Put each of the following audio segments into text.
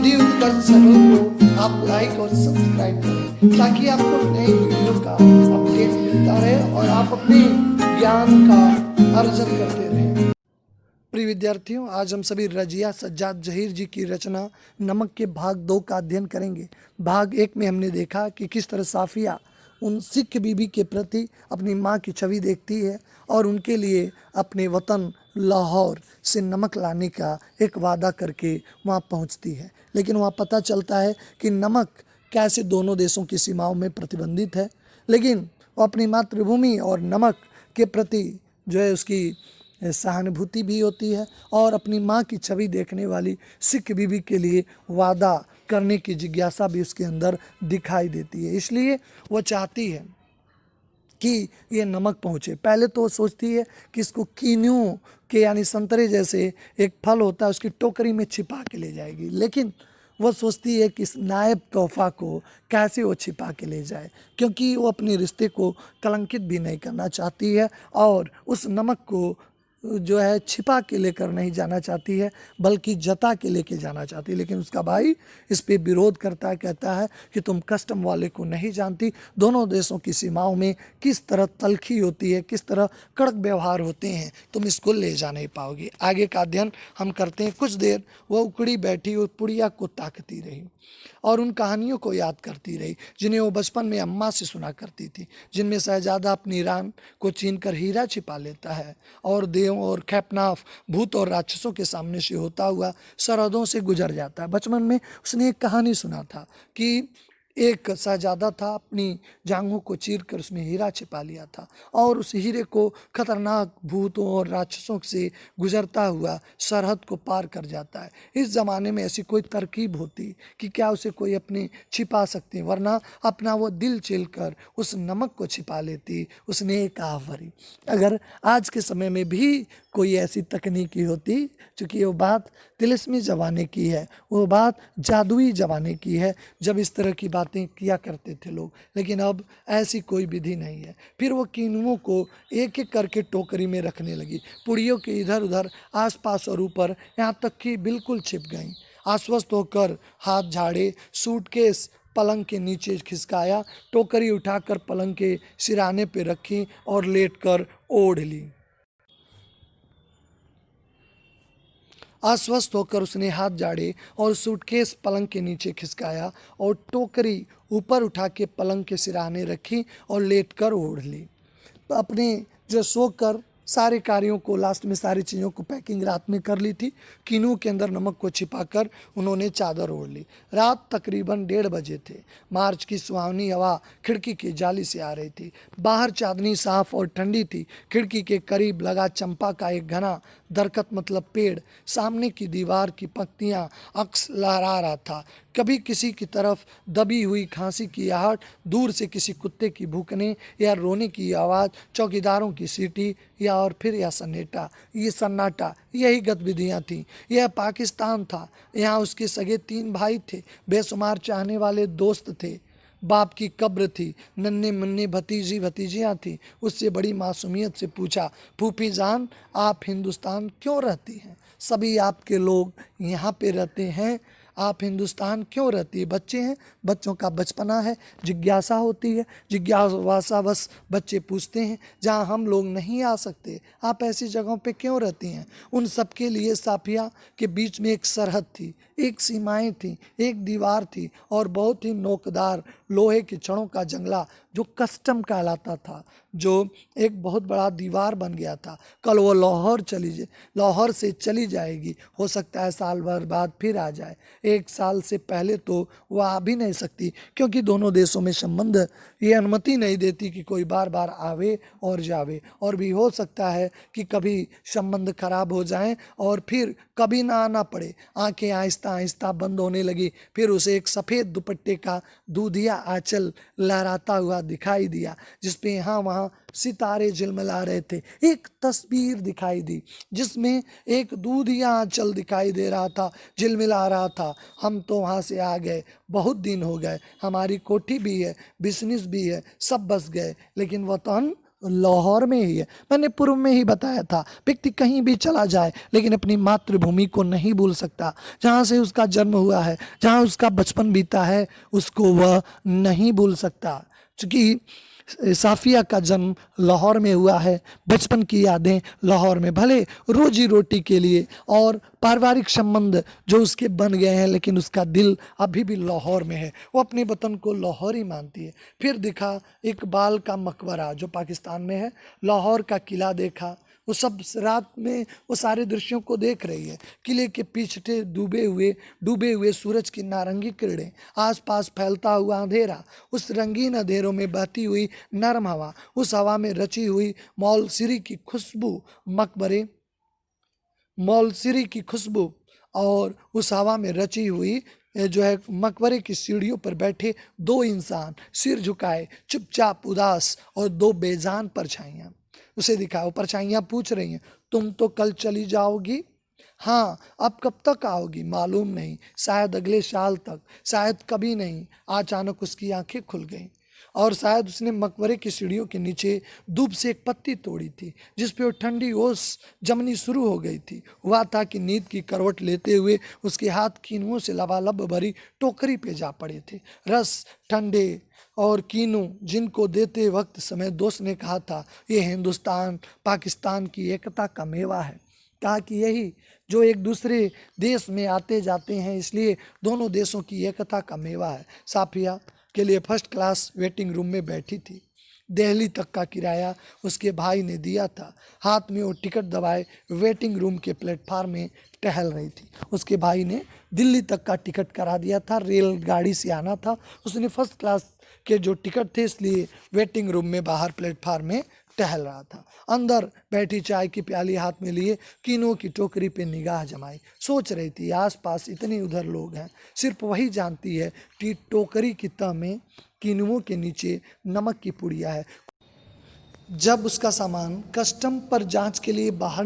हिंदी उत्कर्ष channel को आप like और सब्सक्राइब करें ताकि आपको नई वीडियो का अपडेट मिलता रहे और आप अपने ज्ञान का अर्जन करते रहें। प्रिय विद्यार्थियों, आज हम सभी रजिया सज्जाद जहीर जी की रचना नमक के भाग 2 का अध्ययन करेंगे। भाग 1 में हमने देखा कि किस तरह साफिया उन सिख बीबी के प्रति अपनी माँ की छवि देखती है और उनके लिए अपने वतन लाहौर से नमक लाने का एक वादा करके वहाँ पहुँचती है। लेकिन वहाँ पता चलता है कि नमक कैसे दोनों देशों की सीमाओं में प्रतिबंधित है, लेकिन वो अपनी मातृभूमि और नमक के प्रति जो है उसकी सहानुभूति भी होती है और अपनी माँ की छवि देखने वाली सिख बीबी के लिए वादा करने की जिज्ञासा भी उसके अंदर दिखाई देती है। इसलिए वो चाहती है कि ये नमक पहुँचे। पहले तो वो सोचती है कि इसको कीनू के यानी संतरे जैसे एक फल होता है उसकी टोकरी में छिपा के ले जाएगी, लेकिन वो सोचती है कि इस नायब तोहफा को कैसे वो छिपा के ले जाए, क्योंकि वो अपने रिश्ते को कलंकित भी नहीं करना चाहती है और उस नमक को जो है छिपा के लेकर नहीं जाना चाहती है बल्कि जता के लेके जाना चाहती है। लेकिन उसका भाई इस पे विरोध करता है, कहता है कि तुम कस्टम वाले को नहीं जानती, दोनों देशों की सीमाओं में किस तरह तलखी होती है, किस तरह कड़क व्यवहार होते हैं, तुम इसको ले जा नहीं पाओगी। आगे का अध्ययन हम करते हैं। कुछ देर वह उकड़ी बैठी और पुड़िया को ताकती रही और उन कहानियों को याद करती रही जिन्हें वो बचपन में अम्मा से सुना करती थी, जिनमें शहजादा अपनी रान को छीनकर हीरा छिपा लेता है और देव और खैपनाफ भूत और राक्षसों के सामने से होता हुआ सरहदों से गुजर जाता है। बचपन में उसने एक कहानी सुना था कि एक शहजादा था, अपनी जांघों को चीर कर उसमें हीरा छिपा लिया था और उस हीरे को खतरनाक भूतों और राक्षसों से गुजरता हुआ सरहद को पार कर जाता है। इस ज़माने में ऐसी कोई तरकीब होती कि क्या उसे कोई अपने छिपा सकते, वरना अपना वो दिल चिल कर उस नमक को छिपा लेती। उसने एक आह भरी। अगर आज के समय में भी कोई ऐसी तकनीकी होती, चूँकि वो बात तिलिस्मी ज़माने की है, वो बात जादुई ज़माने की है जब इस तरह की बातें किया करते थे लोग, लेकिन अब ऐसी कोई विधि नहीं है। फिर वो कीनुओं को एक एक करके टोकरी में रखने लगी, पुड़ियों के इधर उधर आसपास और ऊपर, यहाँ तक कि बिल्कुल छिप गईं। आश्वस्त होकर हाथ झाड़े, सूटकेस पलंग के नीचे खिसकाया, टोकरी उठाकर पलंग के सिराने पे रखी और लेटकर ओढ़ ली। आश्वस्त होकर उसने हाथ झाड़े और सूटकेस पलंग के नीचे खिसकाया और टोकरी ऊपर उठा के पलंग के सिराने रखी और लेटकर ओढ़ ली। तो अपने जो सोकर सारे कार्यों को, लास्ट में सारी चीज़ों को पैकिंग रात में कर ली थी। कीनू के अंदर नमक को छिपाकर उन्होंने चादर ओढ़ ली। रात तकरीबन 1:30 बजे थे। मार्च की सुहावनी हवा खिड़की की जाली से आ रही थी। बाहर चांदनी साफ और ठंडी थी। खिड़की के करीब लगा चंपा का एक घना दरकत मतलब पेड़ सामने की दीवार की पंक्तियां अक्स लहरा रहा था। कभी किसी की तरफ दबी हुई खांसी की आहट, दूर से किसी कुत्ते की भूकने या रोने की आवाज़, चौकीदारों की सीटी या और फिर यह सन्नाटा, यही गतिविधियां थीं। यह पाकिस्तान था। यहाँ उसके सगे 3 भाई थे, बेशुमार चाहने वाले दोस्त थे, बाप की कब्र थी, नन्हे मुन्ने भतीजी भतीजियाँ थीं। उससे बड़ी मासूमियत से पूछा, फूफी जान आप हिंदुस्तान क्यों रहती हैं? सभी आपके लोग यहाँ पे रहते हैं, आप हिंदुस्तान क्यों रहती है? बच्चे हैं, बच्चों का बचपना है, जिज्ञासा होती है, जिज्ञासावश बच्चे पूछते हैं जहाँ हम लोग नहीं आ सकते, आप ऐसी जगहों पे क्यों रहती हैं? उन सब के लिए साफिया के बीच में एक सरहद थी, एक सीमाएं थी, एक दीवार थी और बहुत ही नोकदार लोहे के छड़ों का जंगला जो कस्टम कहलाता था, जो एक बहुत बड़ा दीवार बन गया था। कल वो लाहौर से चली जाएगी, हो सकता है साल भर बाद फिर आ जाए। 1 साल से पहले तो वह आ भी नहीं सकती, क्योंकि दोनों देशों में संबंध ये अनुमति नहीं देती कि कोई बार बार आवे और जावे। और भी हो सकता है कि कभी संबंध खराब हो जाएं और फिर कभी ना आना पड़े। आंखें आहिस्ता आहिस्ता बंद होने लगी। फिर उसे एक सफ़ेद दुपट्टे का दूधिया आंचल लहराता हुआ दिखाई दिया, जिसपे यहाँ वहाँ सितारे झिलमिला रहे थे। एक तस्वीर दिखाई दी जिसमें एक दूधिया आंचल दिखाई दे रहा था, झिलमिला रहा था। हम तो वहाँ से आ गए, बहुत दिन हो गए, हमारी कोठी भी है, बिजनेस भी है, सब बस गए, लेकिन वतन लाहौर में ही है। मैंने पूर्व में ही बताया था, व्यक्ति कहीं भी चला जाए लेकिन अपनी मातृभूमि को नहीं भूल सकता। जहाँ से उसका जन्म हुआ है, जहाँ उसका बचपन बीता है, उसको वह नहीं भूल सकता। क्योंकि साफिया का जन्म लाहौर में हुआ है, बचपन की यादें लाहौर में, भले रोजी रोटी के लिए और पारिवारिक संबंध जो उसके बन गए हैं, लेकिन उसका दिल अभी भी लाहौर में है। वो अपने वतन को लाहौर ही मानती है। फिर दिखा इकबाल का मकबरा जो पाकिस्तान में है, लाहौर का किला देखा। वो सब रात में वो सारे दृश्यों को देख रही है। किले के पीछे डूबे हुए सूरज की नारंगी किरणें, आसपास फैलता हुआ अंधेरा, उस रंगीन अंधेरों में बहती हुई नरम हवा, उस हवा में रची हुई मौलसिरी की खुशबू, मौलसिरी की खुशबू, और उस हवा में रची हुई जो है मकबरे की सीढ़ियों पर बैठे दो इंसान, सिर झुकाए, चुपचाप उदास, और दो बेजान परछाइयाँ उसे दिखाओ। परछाइयाँ पूछ रही हैं, तुम तो कल चली जाओगी? हाँ, अब कब तक आओगी मालूम नहीं, शायद अगले साल तक, शायद कभी नहीं। अचानक उसकी आंखें खुल गईं और शायद उसने मकबरे की सीढ़ियों के नीचे धूप से एक पत्ती तोड़ी थी जिस पे वो ठंडी ओस जमनी शुरू हो गई थी। हुआ था कि नींद की करवट लेते हुए उसके हाथ कीनुओं से लबालब भरी टोकरी पे जा पड़े थे। रस ठंडे और कीनू जिनको देते वक्त समय दोस्त ने कहा था, ये हिंदुस्तान पाकिस्तान की एकता का मेवा है। कहा कि यही जो एक दूसरे देश में आते जाते हैं, इसलिए दोनों देशों की एकता का मेवा है। साफिया के लिए फर्स्ट क्लास वेटिंग रूम में बैठी थी। दिल्ली तक का किराया उसके भाई ने दिया था। हाथ में वो टिकट दबाए वेटिंग रूम के प्लेटफार्म में टहल रही थी। उसके भाई ने दिल्ली तक का टिकट करा दिया था, रेलगाड़ी से आना था। उसने फर्स्ट क्लास के जो टिकट थे, इसलिए वेटिंग रूम में बाहर प्लेटफार्म में टहल रहा था। अंदर बैठी चाय की प्याली हाथ में लिए कीनों की टोकरी पे निगाह जमाई। सोच रही थी, आसपास इतने उधर लोग हैं, सिर्फ वही जानती है कि टोकरी की तह में कीनुओं के नीचे नमक की पुड़िया है। जब उसका सामान कस्टम पर जांच के लिए बाहर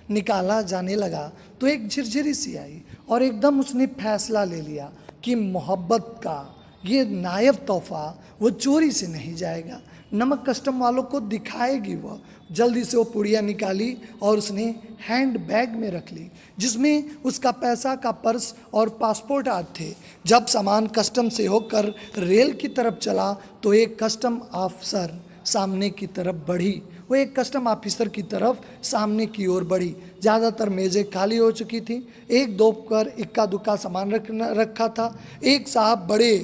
निकाला जाने लगा तो एक झिरझिरी सी आई और एकदम उसने फैसला ले लिया कि मोहब्बत का ये नायब तोहफा वो चोरी से नहीं जाएगा। नमक कस्टम वालों को दिखाएगी वह। जल्दी से वो पुड़िया निकाली और उसने हैंड बैग में रख ली जिसमें उसका पैसा का पर्स और पासपोर्ट आदि थे। जब सामान कस्टम से होकर रेल की तरफ चला तो एक कस्टम ऑफिसर सामने की तरफ बढ़ी। वो एक कस्टम ऑफिसर की तरफ सामने की ओर बढ़ी। ज़्यादातर मेज़ें खाली हो चुकी थी। एक दो पर इक्का दुक्का सामान रखा था। एक साहब बड़े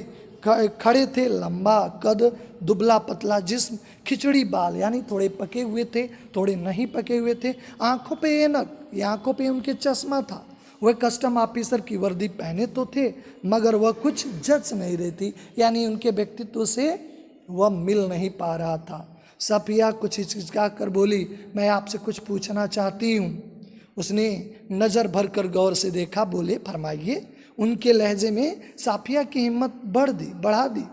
खड़े थे, लंबा कद, दुबला पतला जिस्म, खिचड़ी बाल, यानी थोड़े पके हुए थे, थोड़े नहीं पके हुए थे। आंखों पे ऐनक, ये आंखों पे उनके चश्मा था। वह कस्टम ऑफिसर की वर्दी पहने तो थे मगर वह कुछ जच नहीं रही थी, यानी उनके व्यक्तित्व से वह मिल नहीं पा रहा था। साफिया कुछ हिचकिचा कर बोली, मैं आपसे कुछ पूछना चाहती हूँ। उसने नज़र भर कर गौर से देखा। बोले, फरमाइए। उनके लहजे में साफिया की हिम्मत बढ़ा दी।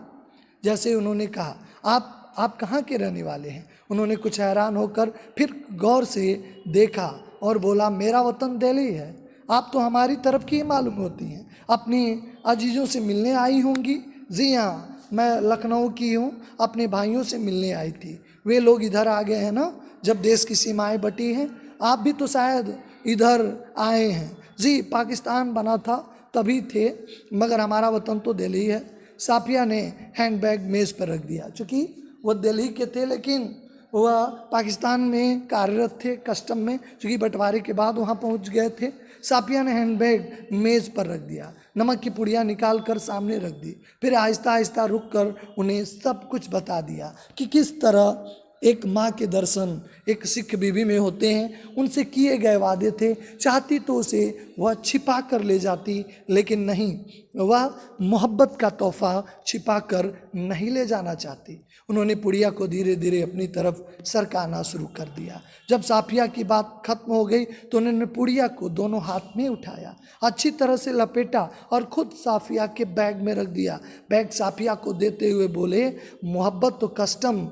जैसे उन्होंने कहा, आप कहाँ के रहने वाले हैं? उन्होंने कुछ हैरान होकर फिर गौर से देखा और बोला, मेरा वतन दिल्ली है। आप तो हमारी तरफ की ही मालूम होती हैं, अपनी अजीज़ों से मिलने आई होंगी। जी हाँ, मैं लखनऊ की हूँ, अपने भाइयों से मिलने आई थी। वे लोग इधर आ गए हैं ना, जब देश की सीमाएं बटी हैं। आप भी तो शायद इधर आए हैं। जी, पाकिस्तान बना था तभी थे, मगर हमारा वतन तो दिल्ली है। साफिया ने हैंडबैग मेज़ पर रख दिया। चूँकि वह दिल्ली के थे लेकिन वह पाकिस्तान में कार्यरत थे कस्टम में, चूँकि बंटवारे के बाद वहाँ पहुँच गए थे। साफिया ने हैंडबैग मेज़ पर रख दिया, नमक की पुड़िया निकाल कर सामने रख दी। फिर आहिस्ता आहिस्ता रुक कर उन्हें सब कुछ बता दिया कि किस तरह एक माँ के दर्शन एक सिख बीवी में होते हैं। उनसे किए गए वादे थे। चाहती तो उसे वह छिपा कर ले जाती, लेकिन नहीं, वह मोहब्बत का तोहफा छिपा कर नहीं ले जाना चाहती। उन्होंने पुड़िया को धीरे धीरे अपनी तरफ सरकाना शुरू कर दिया। जब साफिया की बात खत्म हो गई तो उन्होंने पुड़िया को दोनों हाथ में उठाया, अच्छी तरह से लपेटा और खुद साफिया के बैग में रख दिया। बैग साफिया को देते हुए बोले, मोहब्बत तो कस्टम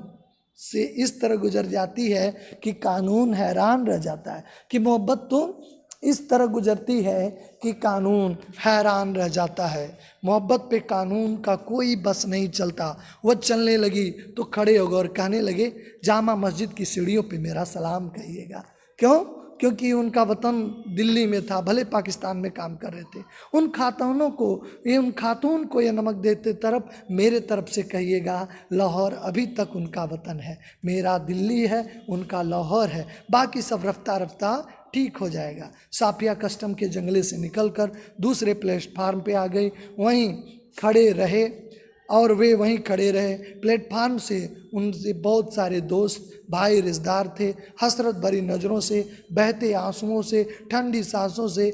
से इस तरह गुजर जाती है कि कानून हैरान रह जाता है कि मोहब्बत तो इस तरह गुजरती है कि कानून हैरान रह जाता है। मोहब्बत पे कानून का कोई बस नहीं चलता। वह चलने लगी तो खड़े हो गए और कहने लगे, जामा मस्जिद की सीढ़ियों पे मेरा सलाम कहिएगा। क्यों? क्योंकि उनका वतन दिल्ली में था, भले पाकिस्तान में काम कर रहे थे। उन खातून को ये नमक देते तरफ मेरे तरफ से कहिएगा, लाहौर अभी तक उनका वतन है। मेरा दिल्ली है, उनका लाहौर है। बाकी सब रफ्ता रफ्ता ठीक हो जाएगा। साफिया कस्टम के जंगले से निकलकर दूसरे प्लेटफार्म पे आ गई। वहीं खड़े रहे और वे वहीं खड़े रहे। प्लेटफार्म से उनसे बहुत सारे दोस्त, भाई, रिश्तेदार थे। हसरत भरी नज़रों से, बहते आंसुओं से, ठंडी सांसों से,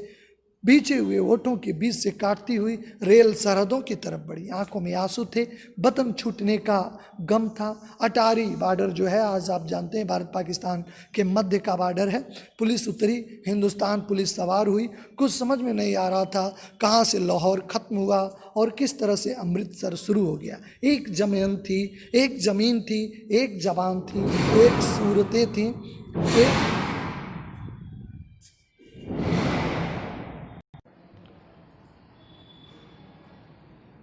बीचे हुए ओठों के बीच से काटती हुई रेल सरहदों की तरफ बढ़ी। आंखों में आंसू थे, वतन छूटने का गम था। अटारी बॉर्डर जो है, आज आप जानते हैं भारत पाकिस्तान के मध्य का बॉर्डर है। पुलिस उतरी, हिंदुस्तान पुलिस सवार हुई। कुछ समझ में नहीं आ रहा था कहाँ से लाहौर ख़त्म हुआ और किस तरह से अमृतसर शुरू हो गया। एक ज़मीन थी, एक ज़मीन थी, एक ज़बान थी, एक सूरतें थीं,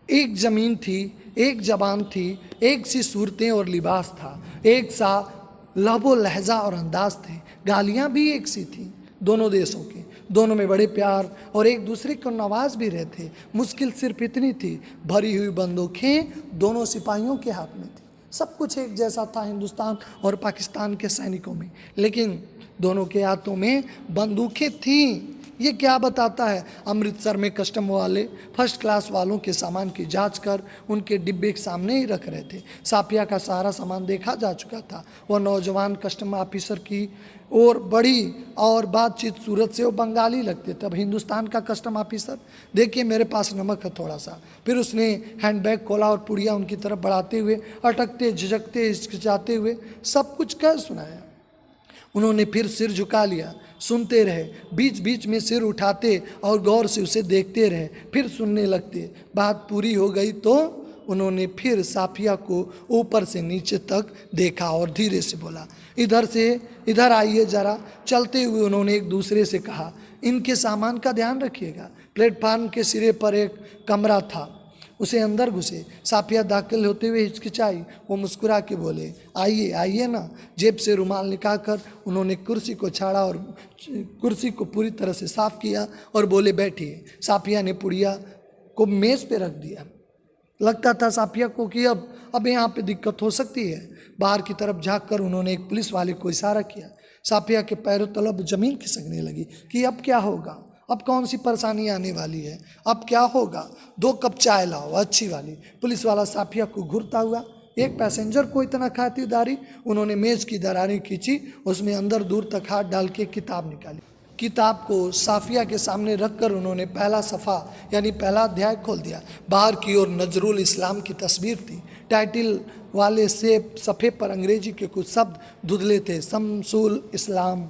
एक ज़मीन थी, एक ज़बान थी, एक सी सूरतें और लिबास था, एक सा लहबो लहजा और अंदाज थे। गालियाँ भी एक सी थीं दोनों देशों की। दोनों में बड़े प्यार और एक दूसरे को नवाज भी रहे थे। मुश्किल सिर्फ इतनी थी, भरी हुई बंदूकें दोनों सिपाहियों के हाथ में थी। सब कुछ एक जैसा था हिंदुस्तान और पाकिस्तान के सैनिकों में, लेकिन दोनों के हाथों में बंदूकें थीं। ये क्या बताता है? अमृतसर में कस्टम वाले फर्स्ट क्लास वालों के सामान की जांच कर उनके डिब्बे के सामने ही रख रहे थे। साफिया का सारा सामान देखा जा चुका था। वह नौजवान कस्टम ऑफिसर की और बड़ी और बातचीत सूरत से वो बंगाली लगते थे। अब हिंदुस्तान का कस्टम ऑफिसर, देखिए मेरे पास नमक है थोड़ा सा। फिर उसने हैंडबैग खोला और पुड़िया उनकी तरफ बढ़ाते हुए, अटकते, झिझकते, हिचकिचाते हुए सब कुछ कह सुनाया। उन्होंने फिर सिर झुका लिया, सुनते रहे, बीच बीच में सिर उठाते और गौर से उसे देखते रहे, फिर सुनने लगते। बात पूरी हो गई तो उन्होंने फिर साफिया को ऊपर से नीचे तक देखा और धीरे से बोला, इधर आइए ज़रा। चलते हुए उन्होंने एक दूसरे से कहा, इनके सामान का ध्यान रखिएगा। प्लेटफार्म के सिरे पर एक कमरा था, उसे अंदर घुसे। साफिया दाखिल होते हुए हिचकिचाई। वो मुस्कुरा के बोले, आइए आइए ना। जेब से रुमाल निकालकर उन्होंने कुर्सी को छाड़ा और कुर्सी को पूरी तरह से साफ किया और बोले, बैठिए। साफिया ने पुड़िया को मेज़ पे रख दिया। लगता था साफिया को कि अब यहाँ पे दिक्कत हो सकती है। बाहर की तरफ झाँक कर उन्होंने एक पुलिस वाले को इशारा किया। साफिया के पैरों तलब जमीन खिसकने लगी कि अब क्या होगा, अब कौन सी परेशानी आने वाली है, अब क्या होगा। 2 कप चाय लाओ, अच्छी वाली। पुलिस वाला साफिया को घूरता हुआ, एक पैसेंजर को इतना खातिरदारी। उन्होंने मेज़ की दरारें खींची, उसमें अंदर दूर तक हाथ डाल के किताब निकाली। किताब को साफिया के सामने रखकर उन्होंने पहला सफ़ा यानी पहला अध्याय खोल दिया। बाहर की ओर नजरुल इस्लाम की तस्वीर थी। टाइटिल वाले से सफ़े पर अंग्रेजी के कुछ शब्द धुंधले थे, शमसुल इस्लाम।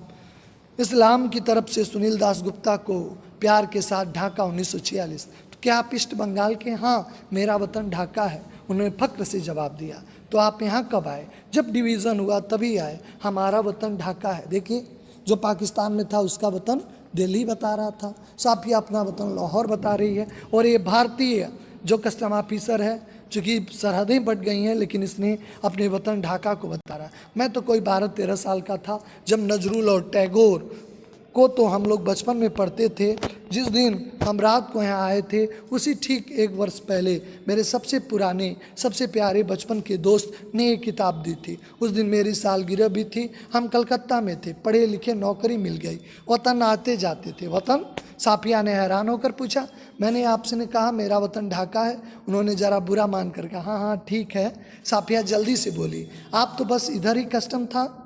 इस्लाम की तरफ से सुनील दास गुप्ता को प्यार के साथ, ढाका 1946। तो क्या आप ईस्ट बंगाल के? हाँ, मेरा वतन ढाका है, उन्होंने फक्र से जवाब दिया। तो आप यहाँ कब आए? जब डिवीज़न हुआ तभी आए, हमारा वतन ढाका है। देखिए, जो पाकिस्तान में था उसका वतन दिल्ली बता रहा था, साफिया अपना वतन लाहौर बता रही है। और ये भारतीय जो कस्टम ऑफिसर है, चूँकि सरहदें बट गई हैं, लेकिन इसने अपने वतन ढाका को बता रहा। मैं तो कोई 12-13 साल का था जब नजरुल और टैगोर को तो हम लोग बचपन में पढ़ते थे। जिस दिन हम रात को यहाँ आए थे, उसी ठीक 1 वर्ष पहले मेरे सबसे पुराने, सबसे प्यारे बचपन के दोस्त ने एक किताब दी थी। उस दिन मेरी सालगिरह भी थी। हम कलकत्ता में थे, पढ़े लिखे, नौकरी मिल गई, वतन आते जाते थे। वतन? साफिया ने हैरान होकर पूछा। मैंने आपसे ने कहा मेरा वतन ढाका है। उन्होंने ज़रा बुरा मान कर कहा, हाँ हाँ ठीक है। साफिया जल्दी से बोली, आप तो बस इधर ही कस्टम था,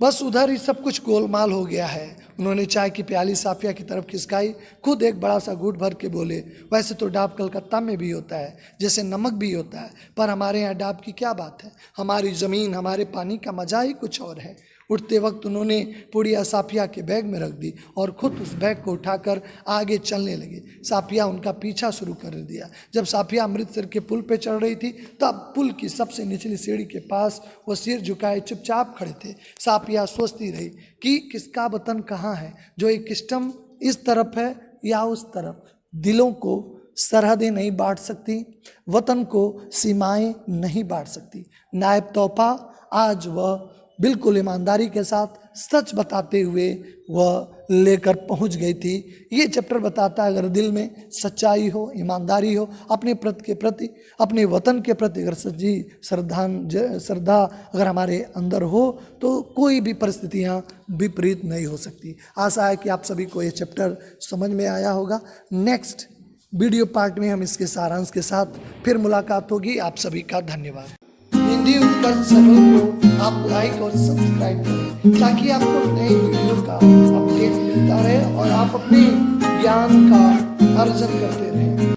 बस उधर ही सब कुछ गोलमाल हो गया है। उन्होंने चाय की प्याली साफिया की तरफ खिसकाई, खुद एक बड़ा सा घूंट भर के बोले, वैसे तो डाब कलकत्ता में भी होता है, जैसे नमक भी होता है, पर हमारे यहाँ डाब की क्या बात है। हमारी ज़मीन, हमारे पानी का मज़ा ही कुछ और है। उठते वक्त उन्होंने पुड़िया साफिया के बैग में रख दी और खुद उस बैग को उठाकर आगे चलने लगे। साफिया उनका पीछा शुरू कर दिया। जब साफिया अमृतसर के पुल पे चढ़ रही थी तब पुल की सबसे निचली सीढ़ी के पास वो सिर झुकाए चुपचाप खड़े थे। साफिया सोचती रही कि किसका वतन कहाँ है, जो एक सिस्टम इस तरफ है या उस तरफ। दिलों को सरहदें नहीं बांट सकती, वतन को सीमाएं नहीं बांट सकती। नायब तोहफा आज वह बिल्कुल ईमानदारी के साथ सच बताते हुए वह लेकर पहुंच गई थी। ये चैप्टर बताता है अगर दिल में सच्चाई हो, ईमानदारी हो, अपने के प्रति, अपने वतन के प्रति अगर सच्ची श्रद्धा अगर हमारे अंदर हो तो कोई भी परिस्थितियाँ विपरीत नहीं हो सकती। आशा है कि आप सभी को ये चैप्टर समझ में आया होगा। नेक्स्ट वीडियो पार्ट में हम इसके सारांश के साथ फिर मुलाकात होगी। आप सभी का धन्यवाद। हिंदी उत्कर्ष चैनल को आप लाइक और सब्सक्राइब करें ताकि आपको नई वीडियो का अपडेट मिलता रहे और आप अपने ज्ञान का अर्जन करते रहें।